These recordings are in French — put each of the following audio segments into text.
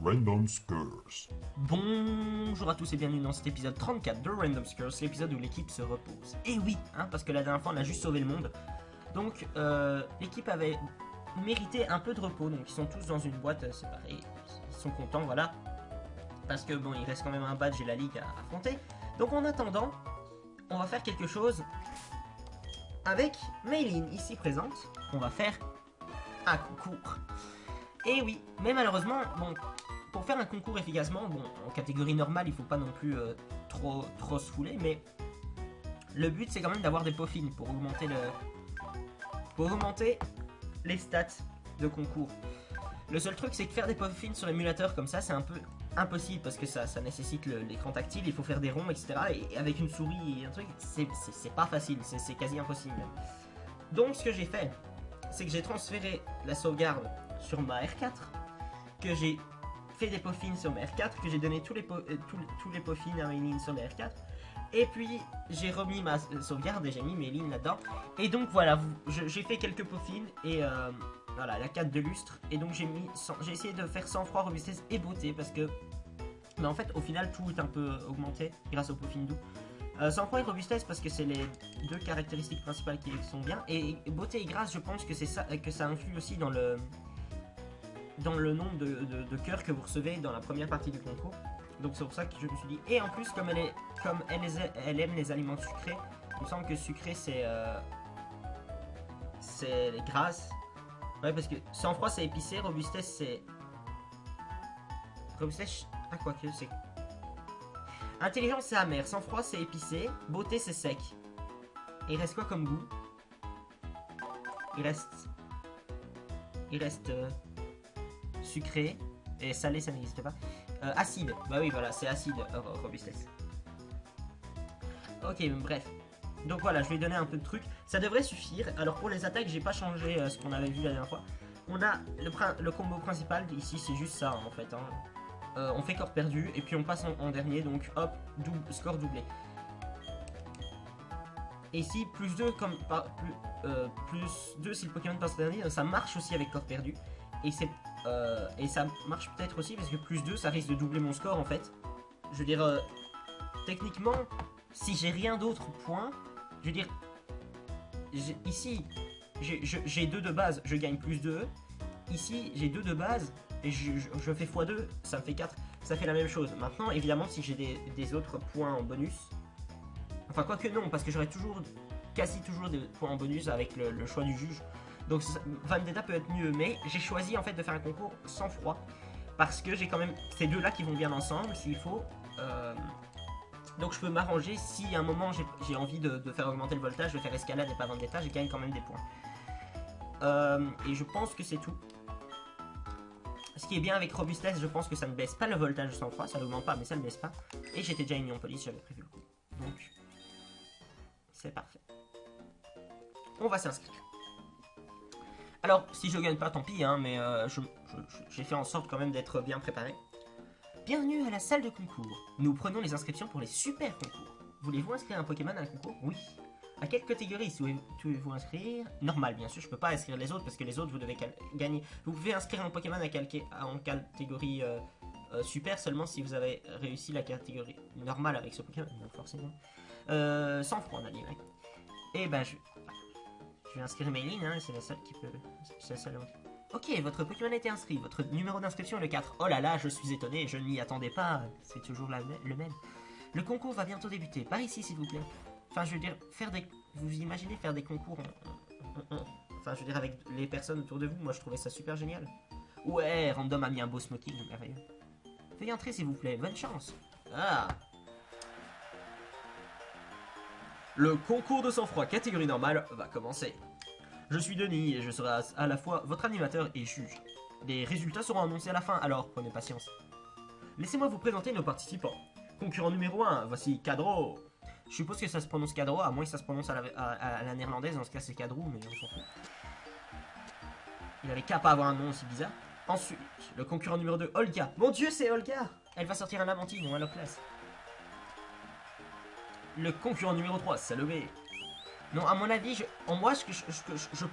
Random Scores. Bonjour à tous et bienvenue dans cet épisode 34 de Random Scores, l'épisode où l'équipe se repose. Et oui, parce que la dernière fois on a juste sauvé le monde. Donc l'équipe avait mérité un peu de repos, donc ils sont tous dans une boîte séparée, ils sont contents, voilà. Parce que bon, il reste quand même un badge et la ligue à affronter. Donc en attendant, on va faire quelque chose avec Maylin ici présente. On va faire un concours. Et oui, mais malheureusement, bon, pour faire un concours efficacement, bon, en catégorie normale, il faut pas non plus trop se fouler, mais le but c'est quand même d'avoir des peaufines pour augmenter les stats de concours. Le seul truc c'est que faire des peaufines sur l'émulateur comme ça, c'est un peu impossible parce que ça nécessite l'écran tactile, il faut faire des ronds, etc. Et avec une souris et un truc, c'est pas facile, c'est quasi impossible même. Donc ce que j'ai fait, c'est que j'ai transféré la sauvegarde sur ma R4, que j'ai fait des peaufines sur ma R4, que j'ai donné tous les peaufines à Maylin sur ma R4, et puis j'ai remis ma sauvegarde et j'ai mis Maylin là-dedans. Et donc voilà, j'ai fait quelques peaufines et voilà, la 4 de lustre, et donc j'ai essayé de faire sang-froid, robustesse et beauté parce que mais en fait au final tout est un peu augmenté grâce au peaufine doux. Sang-froid et robustesse parce que c'est les deux caractéristiques principales qui sont bien, et beauté et grâce, je pense que c'est ça, que ça influe aussi dans le nombre de cœurs que vous recevez dans la première partie du concours. Donc c'est pour ça que je me suis dit, et en plus comme elle aime les aliments sucrés, il me semble que sucré c'est grâce. Ouais, parce que sang-froid c'est épicé, robustesse c'est quoi que c'est. Intelligence c'est amer, sang-froid c'est épicé, beauté c'est sec. Et il reste quoi comme goût? Il reste sucré, et salé ça n'existe pas. Acide, bah oui voilà, c'est acide, robustesse. Ok, bref. Donc voilà, je vais donner un peu de trucs. Ça devrait suffire. Alors pour les attaques, j'ai pas changé ce qu'on avait vu la dernière fois. On a le combo principal, ici c'est juste ça en fait. On fait corps perdu, et puis on passe en dernier, donc hop, score doublé. Et ici, plus 2 comme plus 2 si le Pokémon passe en dernier, ça marche aussi avec corps perdu. Et ça marche peut-être aussi parce que plus 2 ça risque de doubler mon score en fait. Je veux dire, techniquement, si j'ai rien d'autre point, je veux dire, ici j'ai 2 de base, je gagne plus 2. Ici j'ai 2 de base et je fais x2, ça me fait 4, ça fait la même chose. Maintenant évidemment si j'ai des autres points en bonus, enfin quoique non, parce que j'aurai quasi toujours des points en bonus avec le choix du juge. Donc Vendetta peut être mieux, mais j'ai choisi en fait de faire un concours sans froid parce que j'ai quand même ces deux là qui vont bien ensemble s'il faut. Donc je peux m'arranger si à un moment j'ai envie de faire augmenter le voltage, de faire escalade et pas Vendetta, j'ai gagne quand même des points. Et je pense que c'est tout. Ce qui est bien avec robustesse, je pense que ça ne baisse pas le voltage de sang-froid, ça l'augmente pas mais ça ne baisse pas. Et j'étais déjà union police, j'avais prévu le coup. Donc c'est parfait. On va s'inscrire. Alors, si je gagne pas, tant pis, mais j'ai fait en sorte quand même d'être bien préparé. Bienvenue à la salle de concours. Nous prenons les inscriptions pour les super concours. Voulez-vous inscrire un Pokémon à un concours? Oui. À quelle catégorie souhaitez-vous inscrire? Normal, bien sûr, je peux pas inscrire les autres parce que les autres, vous devez gagner. Vous pouvez inscrire un Pokémon en catégorie super seulement si vous avez réussi la catégorie normale avec ce Pokémon, donc forcément. Sans froid, on a dit, ouais. Et ben, je vais inscrire Maylin, c'est la seule qui peut. C'est la seule. Ok, votre Pokémon a été inscrit. Votre numéro d'inscription est le 4. Oh là là, je suis étonné, je ne m'y attendais pas. C'est toujours le même. Le concours va bientôt débuter. Par ici, s'il vous plaît. Enfin, je veux dire, vous imaginez faire des concours enfin, je veux dire, avec les personnes autour de vous. Moi, je trouvais ça super génial. Ouais, Random a mis un beau smoking, merveilleux. Veuillez entrer, s'il vous plaît. Bonne chance. Ah. Le concours de sang-froid catégorie normale va commencer. Je suis Denis et je serai à la fois votre animateur et juge. Les résultats seront annoncés à la fin, alors prenez patience. Laissez-moi vous présenter nos participants. Concurrent numéro 1, voici Cadro. Je suppose que ça se prononce Cadro, à moins que ça se prononce à la néerlandaise, dans ce cas c'est Cadrou, mais on s'en fout. Il avait qu'à pas avoir un nom aussi bizarre. Ensuite, le concurrent numéro 2, Olga. Mon dieu, c'est Olga. Elle va sortir un Lamantine ou un Lochless. Le concurrent numéro 3, Salomé. Non, à mon avis, je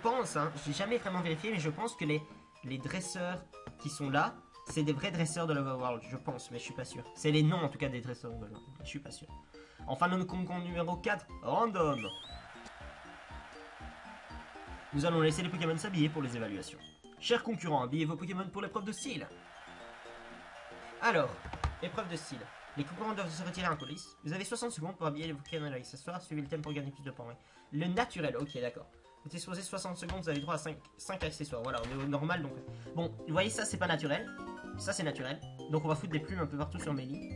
pense, j'ai jamais vraiment vérifié, mais je pense que les dresseurs qui sont là C'est des vrais dresseurs de l'Overworld, je pense, mais je suis pas sûr. C'est les noms en tout cas des dresseurs de l'Overworld, mais je suis pas sûr. Enfin, le concours numéro 4, random. Nous allons laisser les Pokémon s'habiller pour les évaluations. Chers concurrents, habillez vos Pokémon pour l'épreuve de style. Alors, épreuve de style. Les concurrents doivent se retirer en coulisses. Vous avez 60 secondes pour habiller les Pokémon avec accessoires. Suivez le thème pour gagner plus de points. Le naturel, ok, d'accord. Vous êtes exposé 60 secondes, vous avez droit à 5 accessoires. Voilà, on est au normal donc. Bon, vous voyez, ça c'est pas naturel. Ça c'est naturel. Donc on va foutre des plumes un peu partout sur Mélie.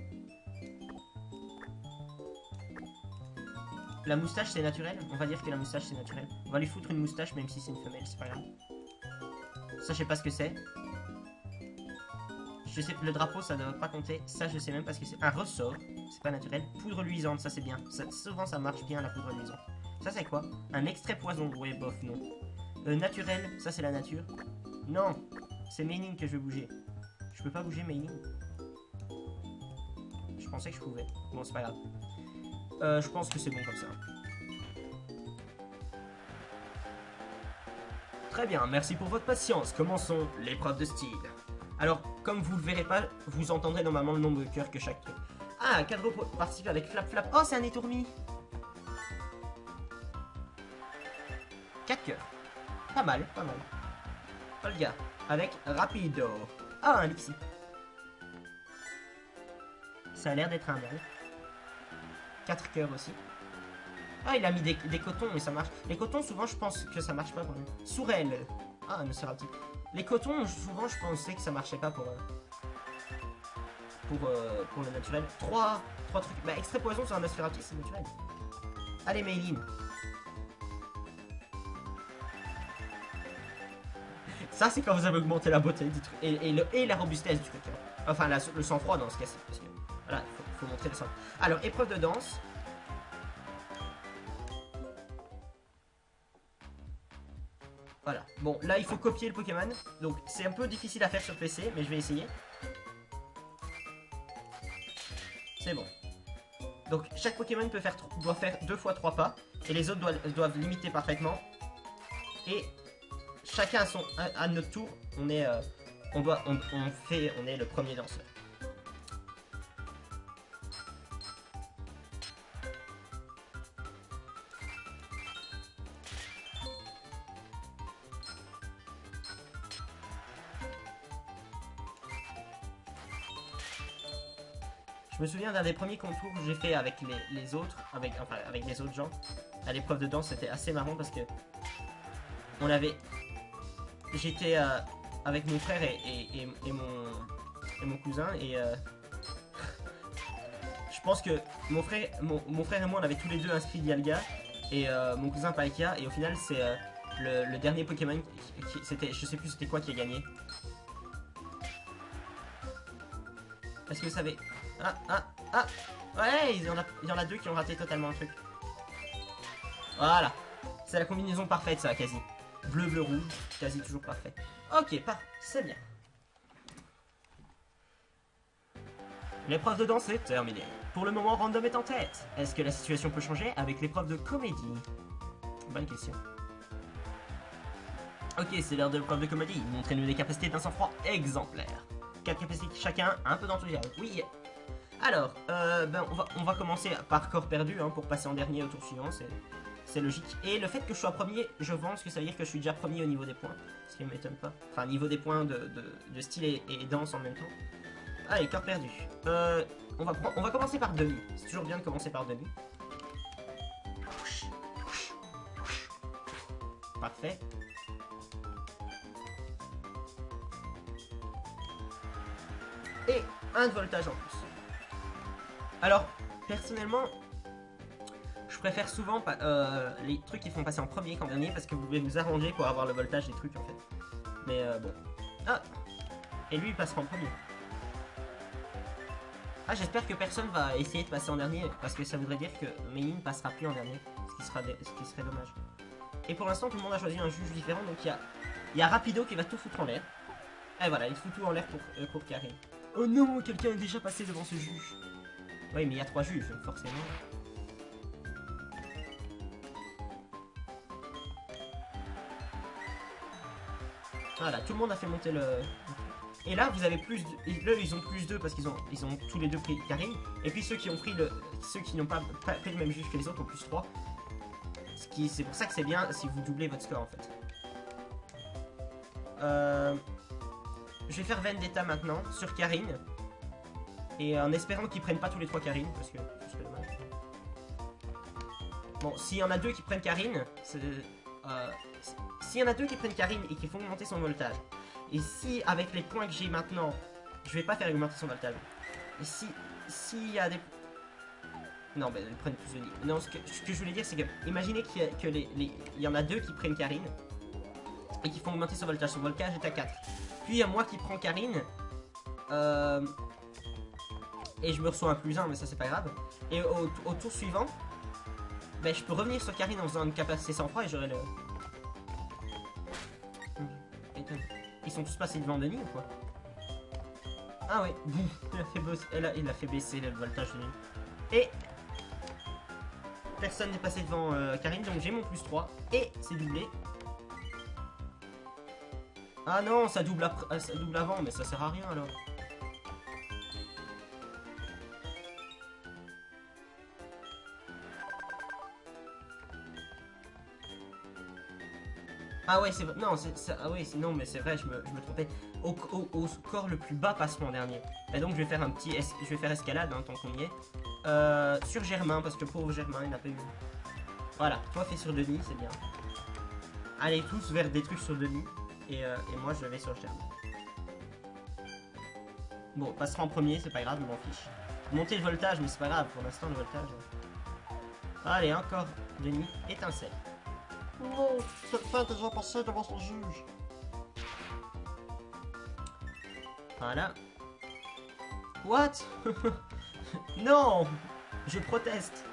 La moustache c'est naturel. On va dire que la moustache c'est naturel. On va lui foutre une moustache même si c'est une femelle, c'est pas grave. Ça je sais pas ce que c'est. Je sais, le drapeau ça ne doit pas compter. Ça je sais même pas ce que c'est. Un ressort, c'est pas naturel. Poudre luisante, ça c'est bien. Ça, souvent ça marche bien la poudre luisante. Ça c'est quoi? Un extrait poison. Ouais, bof, non. Naturel, ça c'est la nature. Non, c'est Mailing que je veux bouger. Je peux pas bouger Mailing. Je pensais que je pouvais. Bon, c'est pas grave. Je pense que c'est bon comme ça. Très bien, merci pour votre patience. Commençons l'épreuve de style. Alors, comme vous le verrez pas, vous entendrez normalement le nombre de cœurs que chaque truc. Ah, cadre participe avec Flap Flap. Oh, c'est un étourmi. 4 cœurs. Pas mal, pas mal. Olga, avec Rapido. Ah, un Lixi. Ça a l'air d'être un mal. 4 cœurs aussi. Ah, il a mis des cotons, mais ça marche. Les cotons, souvent, je pense que ça marche pas pour nous. Sourel. Ah, un Océratil. Les cotons, souvent, je pensais que ça marchait pas pour le naturel. 3 trucs. Bah, extrait poison sur un Océratil, c'est naturel. Allez, Mayline. Ça, c'est quand vous avez augmenté la beauté du truc. Et la robustesse du truc. Enfin, le sang-froid dans ce cas-ci. Parce que, voilà, faut montrer le sang. Alors, épreuve de danse. Voilà. Bon, là, il faut copier le Pokémon. Donc, c'est un peu difficile à faire sur PC, mais je vais essayer. C'est bon. Donc, chaque Pokémon doit faire 2 fois 3 pas. Et les autres doivent l'imiter parfaitement. Et chacun à notre tour, on est le premier danseur. Je me souviens d'un des premiers contours que j'ai fait avec les autres, avec les autres gens. À l'épreuve de danse, c'était assez marrant parce que j'étais avec mon frère et mon cousin et je pense que mon frère et moi on avait tous les deux inscrit Dialga et mon cousin Palkia et au final c'est le dernier Pokémon c'était, je sais plus c'était quoi qui a gagné. Est-ce que vous savez? Ouais, il y en a 2 qui ont raté totalement le truc. Voilà. C'est la combinaison parfaite ça, quasi. Bleu, bleu, rouge, quasi toujours parfait. Ok, c'est bien. L'épreuve de danse est terminée. Pour le moment, Random est en tête. Est-ce que la situation peut changer avec l'épreuve de comédie? Bonne question. Ok, c'est l'heure de l'épreuve de comédie. Montrez-nous les capacités d'un sang-froid exemplaire. 4 capacités chacun, un peu d'enthousiasme. Oui. Alors, on va commencer par corps perdu pour passer en dernier au tour suivant, c'est logique. Et le fait que je sois premier, je pense que ça veut dire que je suis déjà premier au niveau des points, ce qui ne m'étonne pas. Enfin, niveau des points de style et danse en même temps. Allez, corps perdu. On va commencer par demi. C'est toujours bien de commencer par demi. Parfait. Et un de voltage en plus. Alors, personnellement, je préfère souvent les trucs qui font passer en premier qu'en dernier parce que vous pouvez vous arranger pour avoir le voltage des trucs en fait. Mais bon. Ah! Et lui il passera en premier. Ah, j'espère que personne va essayer de passer en dernier parce que ça voudrait dire que Meiling passera plus en dernier, ce qui serait dommage. Et pour l'instant, tout le monde a choisi un juge différent, donc il y a Rapido qui va tout foutre en l'air. Et voilà, il fout tout en l'air pour Karim. Oh non, quelqu'un est déjà passé devant ce juge. Oui, mais il y a 3 juges, forcément. Voilà, tout le monde a fait monter le... Et là, vous avez plus... Là, ils ont plus 2 parce qu'ils ont tous les deux pris Karine. Et puis ceux qui ont pris ceux qui n'ont pas pris le même juge que les autres ont plus 3. C'est pour ça que c'est bien si vous doublez votre score en fait. Je vais faire Vendetta maintenant sur Karine. Et en espérant qu'ils prennent pas tous les 3 Karine, parce que ce serait dommage. Bon, s'il y en a 2 qui prennent Karine, s'il y en a 2 qui prennent Karine et qui font augmenter son voltage, et si avec les points que j'ai maintenant, je vais pas faire augmenter son voltage. Et s'il y a des... Non, ben ils prennent plus de nids. Non, ce que je voulais dire, c'est que imaginez qu'il y en a 2 qui prennent Karine et qui font augmenter son voltage. Son voltage est à 4. Puis il y a moi qui prends Karine et je me reçois un plus 1, mais ça c'est pas grave. Et au tour suivant, ben, je peux revenir sur Karine en faisant une capacité sans froid et j'aurai le... Ils sont tous passés devant Denis ou quoi? Ah oui, il a fait baisser le voltage de Denis. Et personne n'est passé devant Karine, donc j'ai mon plus 3 et c'est doublé. Ah non, ça double avant, mais ça sert à rien alors. Ah ouais, c'est vrai. Non, ah oui, non, mais c'est vrai, je me trompais. Au score le plus bas passe en dernier. Et donc je vais faire un petit, je vais faire escalade hein, tant qu'on y est. Sur Germain, parce que pauvre Germain, il n'a pas eu. Voilà, toi fais sur Denis, c'est bien. Allez tous vers des trucs sur Denis. Et moi je vais sur Germain. Bon, passera en premier, c'est pas grave, je m'en fiche. Monter le voltage, mais c'est pas grave, pour l'instant le voltage. Allez, encore Denis, étincelle. Non, cette fin est déjà passée devant son juge. Voilà. What? Non, je proteste.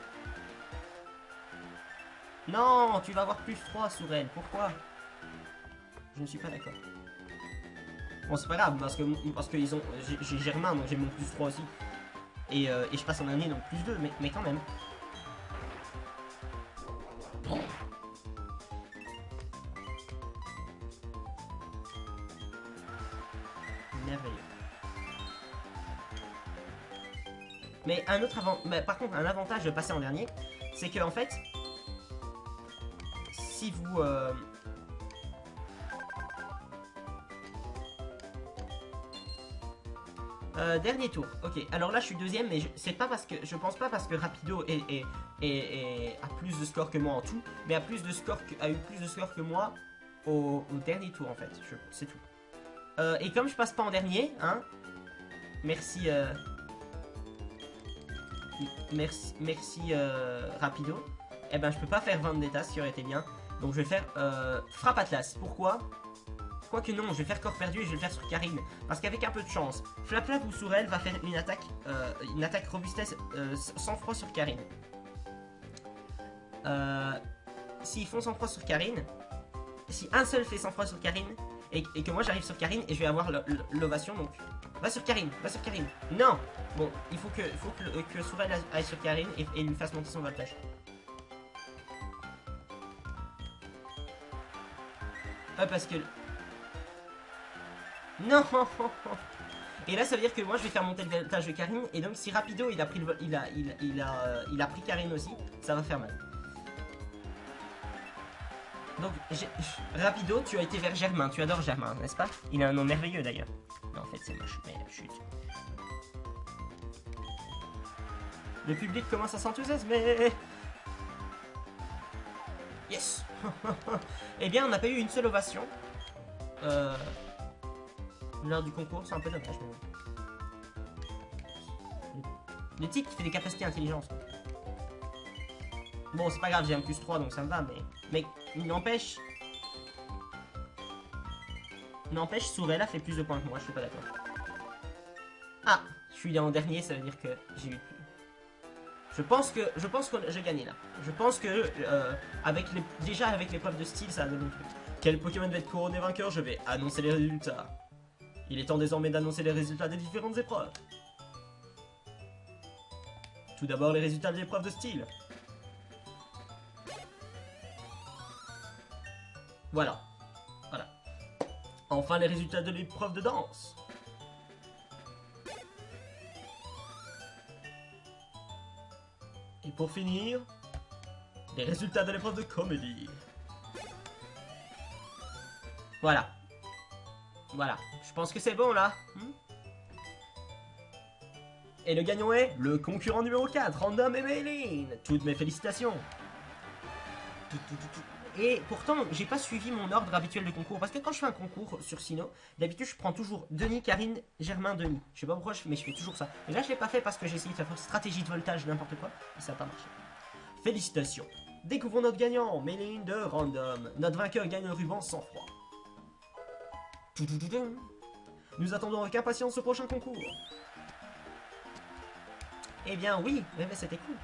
Non, tu vas avoir plus 3 sur elle. Pourquoi? Je ne suis pas d'accord. Bon, c'est pas grave, parce que ils ont, j'ai Germain, donc j'ai mon plus 3 aussi. Et je passe en année, donc plus 2, mais quand même. Merveilleux. Mais un autre par contre, un avantage de passer en dernier, c'est que en fait, si vous dernier tour, ok. Alors là, je suis deuxième, mais c'est pas parce que je pense pas parce que Rapido a plus de score que moi en tout, mais a eu plus de score que moi au dernier tour en fait. C'est tout. Et comme je passe pas en dernier, hein, merci. Merci Rapido. Eh ben je peux pas faire Vendetta, ce qui aurait été bien. Donc je vais faire Frappe Atlas. Pourquoi? Quoique non, je vais faire corps perdu et je vais le faire sur Karine. Parce qu'avec un peu de chance, Flap Flap ou Sourel va faire une attaque robustesse sans froid sur Karine. S'ils font sans froid sur Karine, si un seul fait sans froid sur Karine, et que moi j'arrive sur Karine et je vais avoir l'ovation, donc va sur Karine, va sur Karine. Non. Bon, il faut que Sourel aille sur Karine et lui fasse monter son voltage. Parce que... Non. Et là ça veut dire que moi je vais faire monter le voltage de Karine. Et donc si Rapido il a pris il a pris Karine aussi, ça va faire mal. Donc Rapido, tu as été vers Germain. Tu adores Germain, n'est-ce pas? Il a un nom merveilleux d'ailleurs. Non, en fait c'est moche, mais chut. Le public commence à s'enthousiasmer. Yes. Eh bien on n'a pas eu une seule ovation lors du concours, c'est un peu dommage. Le type qui fait des capacités intelligence. Bon, c'est pas grave, j'ai un plus 3 donc ça me va, mais n'empêche. N'empêche, Sourella fait plus de points que moi, je suis pas d'accord. Ah, je suis en dernier, ça veut dire que j'ai eu plus. Je pense que j'ai gagné là. Je pense que déjà avec l'épreuve de style, ça a donné le truc. Quel Pokémon va être couronné vainqueur? Je vais annoncer les résultats. Il est temps désormais d'annoncer les résultats des différentes épreuves. Tout d'abord les résultats de l'épreuve de style. Voilà. Voilà. Enfin les résultats de l'épreuve de danse. Et pour finir, les résultats de l'épreuve de comédie. Voilà. Voilà. Je pense que c'est bon là. Et le gagnant est le concurrent numéro 4, Random et Maylin. Toutes mes félicitations. Et pourtant, j'ai pas suivi mon ordre habituel de concours. Parce que quand je fais un concours sur Sino, d'habitude je prends toujours Denis, Karine, Germain, Denis. Je sais pas pourquoi, mais je fais toujours ça. Et là, je l'ai pas fait parce que j'ai essayé de faire stratégie de voltage, n'importe quoi. Et ça n'a pas marché. Félicitations. Découvrons notre gagnant, Maylin de Random. Notre vainqueur gagne le ruban sans froid. Nous attendons avec impatience ce prochain concours. Eh bien oui, mais c'était cool.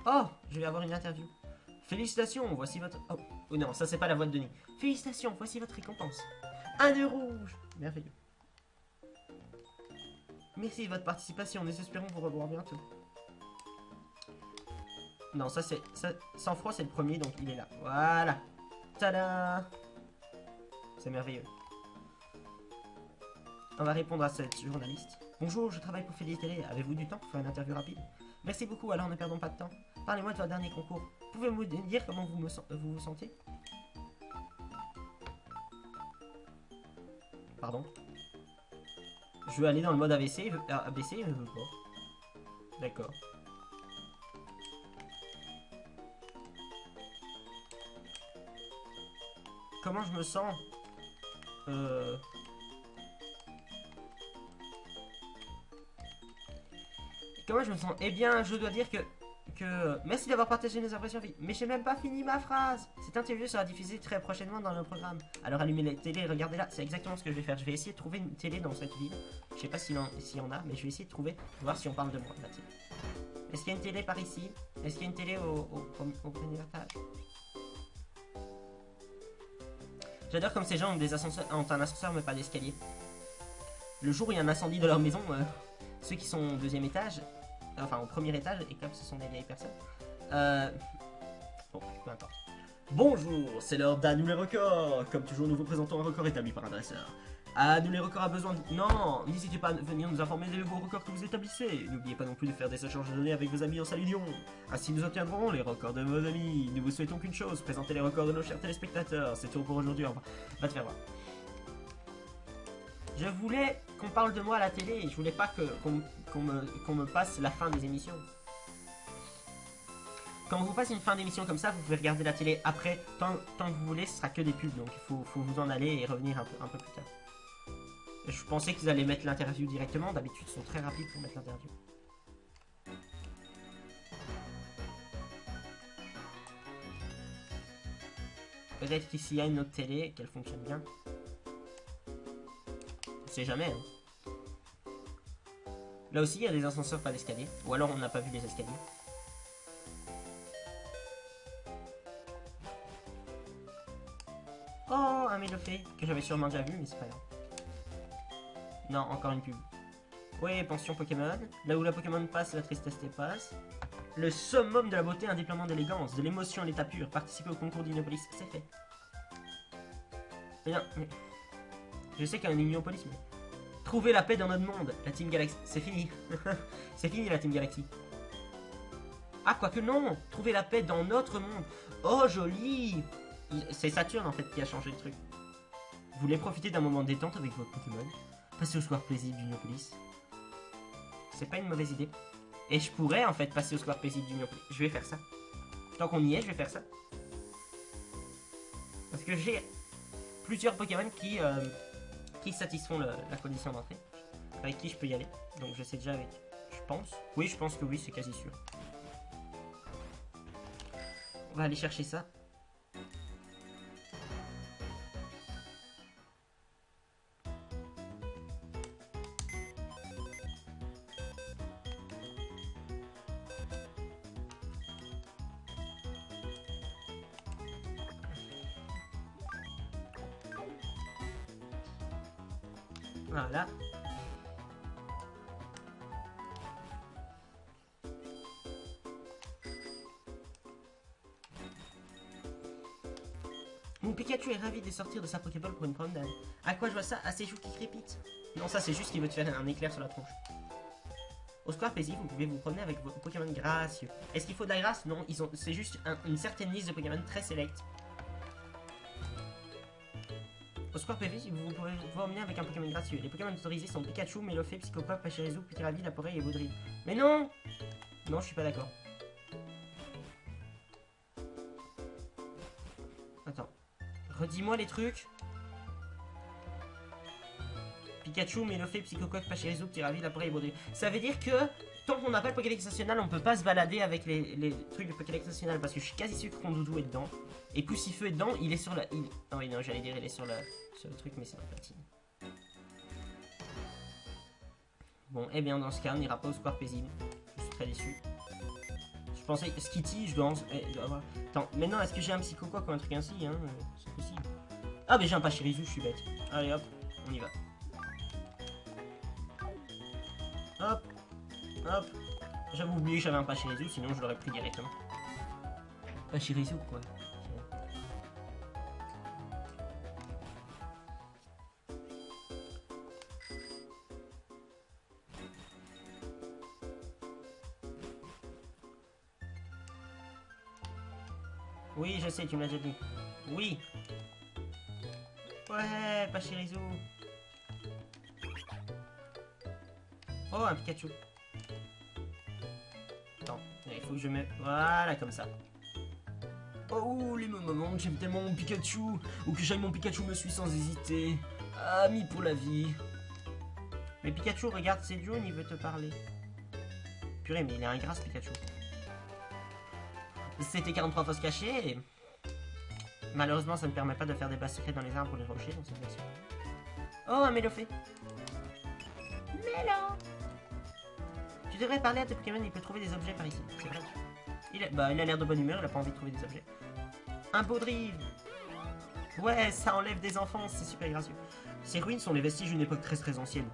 Oh, je vais avoir une interview. Félicitations, voici votre... Oh non, ça c'est pas la voix de Denis. Félicitations, voici votre récompense. Un œuf rouge. Merveilleux. Merci de votre participation, nous espérons vous revoir bientôt. Non, ça c'est... Sans froid c'est le premier, donc il est là. Voilà. Tada. C'est merveilleux. On va répondre à cette journaliste. Bonjour, je travaille pour Félix Télé. Avez-vous du temps pour faire une interview rapide? Merci beaucoup, alors ne perdons pas de temps. Parlez-moi de votre dernier concours. Pouvez-vous me dire comment vous vous sentez? Pardon. Je veux aller dans le mode ABC. ABC, je veux pas. D'accord. Comment je me sens? Comment je me sens? Eh bien, je dois dire que... Merci d'avoir partagé nos impressions, mais j'ai même pas fini ma phrase. Cette interview sera diffusée très prochainement dans le programme. Alors allumez la télé, regardez là, c'est exactement ce que je vais faire. Je vais essayer de trouver une télé dans cette ville. Je sais pas s'il y en a, mais je vais essayer de trouver, voir si on parle de moi, la télé. Est-ce qu'il y a une télé par ici? Est-ce qu'il y a une télé au premier étage? J'adore comme ces gens ont un ascenseur mais pas d'escalier. Le jour où il y a un incendie dans leur maison, ceux qui sont au deuxième étage, enfin au premier étage, et comme ce sont des vieilles personnes, bon, peu importe. Bonjour, c'est l'heure d'annuler record. Comme toujours, nous vous présentons un record établi par un dresseur. Annuler record a besoin de... Non, n'hésitez pas à venir nous informer des nouveaux records que vous établissez. N'oubliez pas non plus de faire des échanges de données avec vos amis en saluant. Ainsi nous obtiendrons les records de vos amis. Nous vous souhaitons qu'une chose, présenter les records de nos chers téléspectateurs. C'est tout pour aujourd'hui, va te faire voir. Je voulais qu'on parle de moi à la télé et je voulais pas qu'on me passe la fin des émissions. Quand on vous passe une fin d'émission comme ça, vous pouvez regarder la télé après, tant que vous voulez, ce sera que des pubs, donc il faut vous en aller et revenir un peu plus tard. Je pensais qu'ils allaient mettre l'interview directement, d'habitude ils sont très rapides pour mettre l'interview. Peut-être qu'ici il y a une autre télé, qu'elle fonctionne bien. On sait jamais, hein. Là aussi il y a des ascenseurs, pas d'escalier. Ou alors on n'a pas vu les escaliers. Oh, un Mélofée, que j'avais sûrement déjà vu, mais c'est pas grave. Non, encore une pub. Oui, pension Pokémon. Là où la Pokémon passe, la tristesse dépasse. Le summum de la beauté, un déploiement d'élégance, de l'émotion à l'état pur. Participer au concours d'Ignopolis, c'est fait. Mais non, mais... Je sais qu'il y a un Ignopolis, mais... Trouver la paix dans notre monde, la Team Galaxy. C'est fini. C'est fini la Team Galaxy. Ah, quoique non. Trouver la paix dans notre monde. Oh, joli. C'est Saturne en fait qui a changé le truc. Vous voulez profiter d'un moment de détente avec votre Pokémon? Passer au square paisible d'Ignopolis. C'est pas une mauvaise idée. Et je pourrais en fait passer au square paisible d'Ignopolis. Je vais faire ça. Tant qu'on y est, je vais faire ça. Parce que j'ai plusieurs Pokémon qui satisfont la condition d'entrée. Avec qui je peux y aller. Donc je sais déjà avec... Je pense. Oui, je pense que oui, c'est quasi sûr. On va aller chercher ça. Voilà. Mon Pikachu est ravi de sortir de sa Pokéball pour une promenade. À quoi je vois ça? À ses joues qui crépitent. Non, ça c'est juste qu'il veut te faire un éclair sur la tronche. Au square paisible, vous pouvez vous promener avec vos Pokémon gracieux. Est-ce qu'il faut de la grâce? Non, c'est juste une certaine liste de Pokémon très sélecte. Au square paisible, vous pouvez vous promener avec un Pokémon gracieux. Les Pokémon autorisés sont Pikachu, Melofeu, Psychocoque, Pachirisu, Putiravi, Laporé et Baudrille. Mais non! Non, je suis pas d'accord. Attends. Redis-moi les trucs. Pikachu, Melofeu, Psychocoque, Pachirisu, Putiravi, Laporé et Baudrille. Ça veut dire que tant qu'on n'a pas le Pokédex national, on peut pas se balader avec les trucs du Pokédex national parce que je suis quasi sûr que Rondoudou est dedans. Et Poussifeu est dedans, il est sur la... Ah oui, non, j'allais dire il est sur le truc, mais c'est pas platine. Bon, eh bien, dans ce cas, on n'ira pas au square paisible. Je suis très déçu. Je pensais Skitty, je dois en... Attends, maintenant, est-ce que j'ai un Psychocoque ou un truc ainsi, hein? C'est possible. Ah, mais j'ai un Pachirisu, je suis bête. Allez, hop, on y va. Hop, hop. J'avais oublié que j'avais un Pachirisu, sinon je l'aurais pris directement. Pachirisu, quoi. Oui, je sais, tu me l'as déjà dit. Oui. Ouais, Pachirisu. Oh, un Pikachu. Attends, il faut que je mette... Voilà, comme ça. Oh, les moments que j'aime tellement mon Pikachu. Ou que j'aille mon Pikachu me suit sans hésiter. Ami pour la vie. Mais Pikachu, regarde, c'est jaune, il veut te parler. Purée, mais il est un grâce, Pikachu. C'était 43 fausses cachées. Malheureusement, ça ne permet pas de faire des bases secrètes dans les arbres ou les rochers dans cette version. Oh, un Melofeu. Mélo. Tu devrais parler à tes Pokémon, il peut trouver des objets par ici. C'est vrai. Il a l'air de bonne humeur, il a pas envie de trouver des objets. Un Baudrive. Ouais, ça enlève des enfants, c'est super gracieux. Ces ruines sont les vestiges d'une époque très ancienne.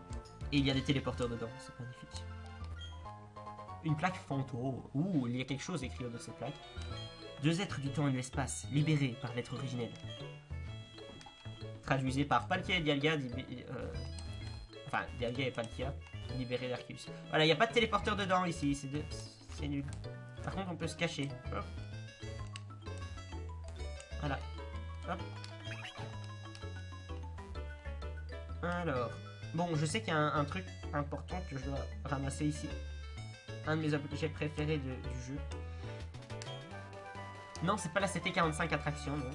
Et il y a des téléporteurs dedans, c'est magnifique. Une plaque fantôme. Ouh, il y a quelque chose écrit de cette plaque. Deux êtres du temps et de l'espace, libérés par l'être originel. Traduisé par Palkia et Dialga, enfin, Dialga et Palkia, libérés d'Arceus. Voilà, il n'y a pas de téléporteur dedans ici, c'est nul. Par contre, on peut se cacher. Hop. Voilà. Hop. Alors, bon, je sais qu'il y a un truc important que je dois ramasser ici. Un de mes objets préférés du jeu. Non, c'est pas la CT45 attraction, non.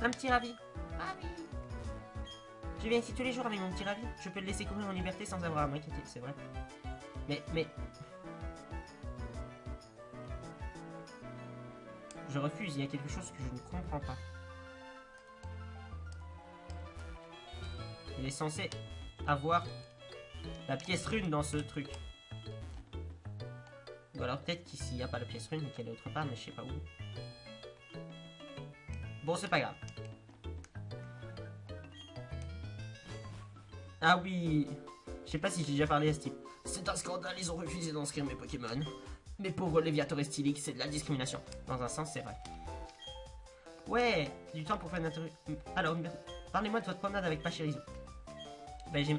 Un petit ravi. Ravi. Je viens ici tous les jours avec mon petit ravi. Je peux le laisser courir en liberté sans avoir à m'inquiéter, c'est vrai. Mais... Je refuse, il y a quelque chose que je ne comprends pas. Il est censé avoir la pièce rune dans ce truc. Ou alors peut-être qu'ici il n'y a pas la pièce rune mais qu'elle est autre part, mais je sais pas où. Bon, c'est pas grave. Ah oui, je sais pas si j'ai déjà parlé à ce type. C'est un scandale, ils ont refusé d'inscrire mes Pokémon. Mes pauvres Léviator et Stylique, c'est de la discrimination. Dans un sens, c'est vrai. Ouais, du temps pour faire une interview. Alors, parlez-moi de votre promenade avec Pachirisu. Ben, j'ai...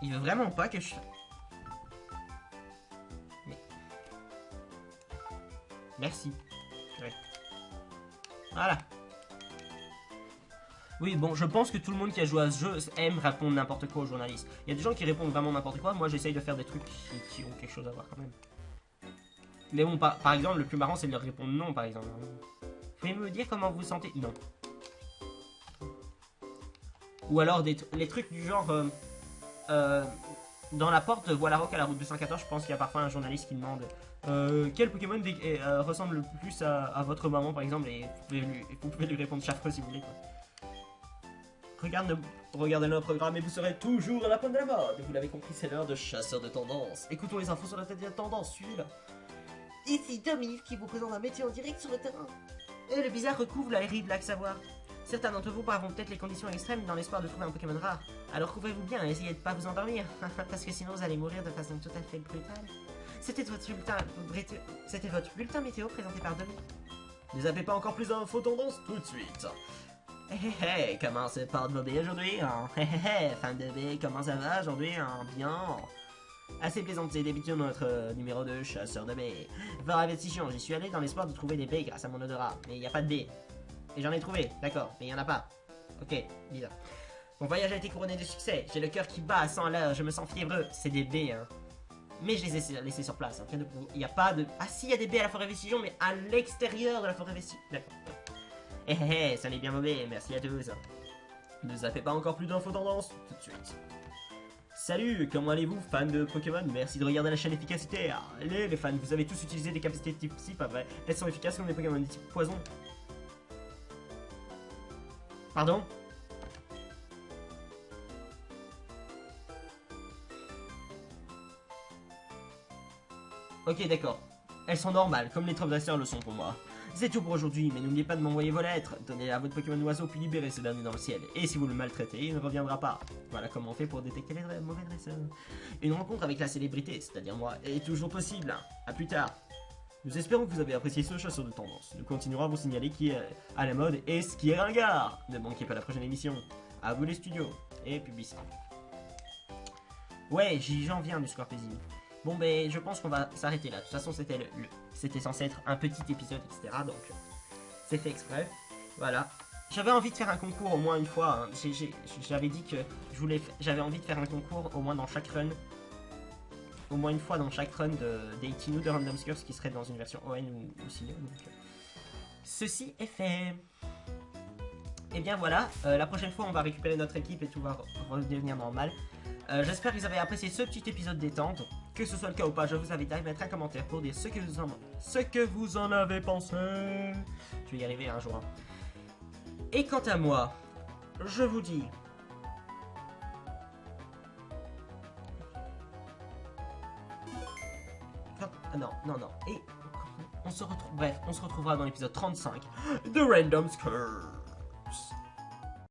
Il veut vraiment pas que je... Mais... Merci. Ouais. Voilà. Oui, bon, je pense que tout le monde qui a joué à ce jeu aime répondre n'importe quoi aux journalistes. Il y a des gens qui répondent vraiment n'importe quoi. Moi, j'essaye de faire des trucs qui ont quelque chose à voir quand même. Mais bon, par exemple, le plus marrant, c'est de leur répondre non, par exemple. Pouvez me dire comment vous vous sentez? Non. Ou alors les trucs du genre... dans la porte de Voilarock à la route 214, je pense qu'il y a parfois un journaliste qui demande quel Pokémon ressemble le plus à votre maman, par exemple, et vous pouvez lui répondre chaque fois si vous voulez. Quoi. Regardez notre programme et vous serez toujours à la pointe de la mode. Vous l'avez compris, c'est l'heure de chasseur de tendance. Écoutons les infos sur la tête de la tendance, suivez-la. Ici Dominique qui vous présente un métier en direct sur le terrain. Et le bizarre recouvre la hérite de lac savoir. Certains d'entre vous braveront peut-être les conditions extrêmes dans l'espoir de trouver un Pokémon rare. Alors couvrez-vous bien et essayez de pas vous endormir, parce que sinon vous allez mourir de façon tout à fait brutale. C'était votre bulletin météo présenté par Dominique. Ne zappez pas encore plus d'infos tendance tout de suite. Comment se porte vos baies aujourd'hui hein? Fan de baie, comment ça va aujourd'hui hein? Bien. Assez plaisanté, débutons notre numéro 2, chasseur de baies. Fort investition, j'y suis allé dans l'espoir de trouver des baies grâce à mon odorat, mais il n'y a pas de baies. Et j'en ai trouvé, d'accord, mais il n'y en a pas. Ok, bizarre. Mon voyage a été couronné de succès, j'ai le cœur qui bat à 100 à l'heure, je me sens fiévreux. C'est des baies, hein. Mais je les ai laissées sur place, hein. Il n'y a pas de... Ah si, il y a des baies à la forêt vestigio, mais à l'extérieur de la forêt vestigio. D'accord. Ça n'est bien mauvais, merci à tous. Ne zappez pas encore plus d'infos tendances, tout de suite. Salut, comment allez-vous, fans de Pokémon? Merci de regarder la chaîne Efficacité. Allez, les fans, vous avez tous utilisé des capacités de type psy, pas vrai? Elles sont efficaces comme des Pokémon de type poison. Pardon? Ok, d'accord. Elles sont normales, comme les Traverseurs le sont pour moi. C'est tout pour aujourd'hui, mais n'oubliez pas de m'envoyer vos lettres. Donnez à votre Pokémon oiseau, puis libérez ce dernier dans le ciel. Et si vous le maltraitez, il ne reviendra pas. Voilà comment on fait pour détecter les mauvais dresseurs. Une rencontre avec la célébrité, c'est-à-dire moi, est toujours possible. A plus tard. Nous espérons que vous avez apprécié ce chasseur de tendance. Nous continuerons à vous signaler qui est à la mode et ce qui est ringard. Ne manquez pas la prochaine émission. À vous les studios. Et publicité. Ouais, j'en viens du Square Pesini. Bon ben je pense qu'on va s'arrêter là. De toute façon c'était censé être un petit épisode, etc. Donc c'est fait exprès. Voilà. J'avais envie de faire un concours au moins une fois. Hein. J'avais dit que j'avais envie de faire un concours au moins dans chaque run. Au moins une fois dans chaque run d'Eitinu de Random Scurs qui serait dans une version ON ou Sinnoh. Donc ceci est fait. Et bien voilà, la prochaine fois on va récupérer notre équipe et tout va redevenir normal. J'espère que vous avez apprécié ce petit épisode détente. Que ce soit le cas ou pas, je vous invite à mettre un commentaire pour dire ce que vous en avez pensé. Je vais y arriver un jour. Hein. Et quant à moi, je vous dis... Non. Et on se retrouve... Bref, on se retrouvera dans l'épisode 35 de Random Scurs.